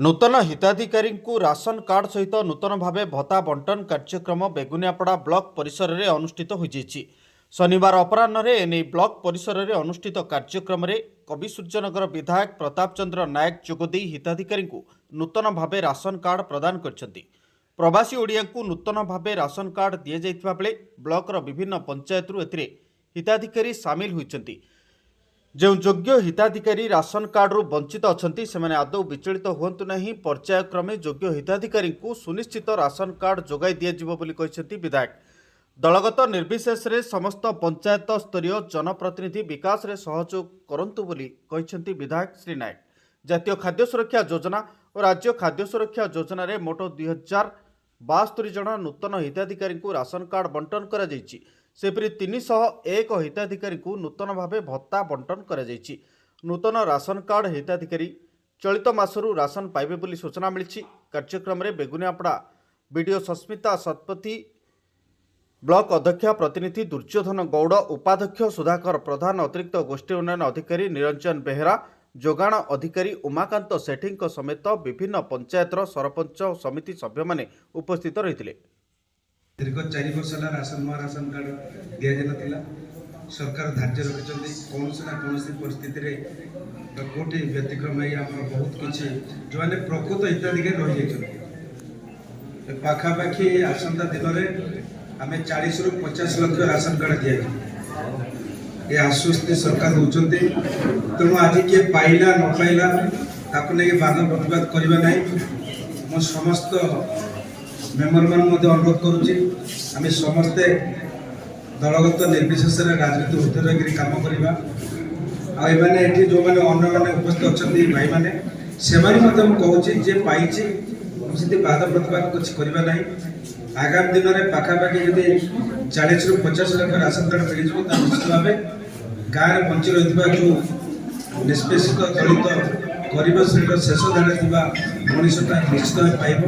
नूतन हिताधिकारी ration card सहित नूतन भाव भत्ता बंटन कार्यक्रम बेगुनियापड़ा ब्लॉक परिसर में अनुष्ठित हो शनिवार अपराह एने ब्लॉक परिसर में अनुष्ठित कार्यक्रम में कवि सूर्यनगर विधायक प्रताप चंद्र नायक जोगदे हिताधिकारी नूतन भाव राशन कार्ड प्रदान करछन्ति। प्रवासी ओडिया नूतन भाव राशन कार्ड दि जाइथिबा बेले ब्लॉक विभिन्न पंचायत हिताधिकारी सामिल होइछन्ति। जो योग्य हिताधिकारी राशन कार्ड रु वंचित अच्छा से आदौ विचलित हूँ ना पर्यायक्रमे योग्य हिताधिकारी सुनिश्चित राशन कार्ड जोगाई दिज्व विधायक। दलगत निर्विशेष रे समस्त पंचायत स्तरीय जनप्रतिनिधि विकास रे सहयोग करंतु बोली कहते विधायक श्री नायक। जातीय खाद्य सुरक्षा योजना और राज्य खाद्य सुरक्षा योजना रे मोट 2072 जन नूतन हिताधिकारी राशन कार्ड बंटन करा जायछि। सेपरि 301 हिताधिकारी नूतन भाव भत्ता बंटन करा जायछि। नूतन राशन कार्ड हिताधिकारी चलित मासरू राशन पाइबे बोली सूचना मिली। कार्यक्रम में बेगुनियापड़ा बीडीओ सस्मिता शतपथी, ब्लॉक अध्यक्ष प्रतिनिधि दुर्योधन गौड़, उपाध्यक्ष सुधाकर प्रधान, अतिरिक्त गोष्ठी उन्नयन अधिकारी निरंजन बेहेरा, जोगाण अधिकारी उमाकांत सेठी समेत विभिन्न पंचायतर सरपंच समिति सभ्य माने उपस्थित रही। दीर्घ 4 वर्ष राशन कार्ड दि जाता सरकार धार्य रखिंट कौन ना कौन परिस्थिति कौटी व्यतिक्रम बहुत किसी जो मैंने प्रकृत हिताधिकारी रही जाइए पाखापाखि आसंता दिन में आम 40 ରୁ 50 लाख राशन कार्ड दि आश्वस्ति सरकार दूसरी। तेणु आज किए पाइला न पाइला ताको नहीं बाध प्रतिवाद करवा ना मो समस्त मेम्बर मान अनुरोध करुच्ची आम समस्ते दलगत निर्विशेष राजनीति ऊर्ध्वगिरी काम करवा। आने जो मैंने अन्य मैंने उपस्थित अच्छा भाई मैंने से कहूँ जे पाई बाध प्रतिवाद कुछ करवा ना। आगामी दिन में पाखापाखि यदि 40 ରୁ 50 लाख राशन कार्ड मिल जाए निश्चित भाव गाँव में बंची रही जो निष्पेषित दलित गरीब श्रेणी शेष धारे मनीषटा निश्चित भाव पाइब।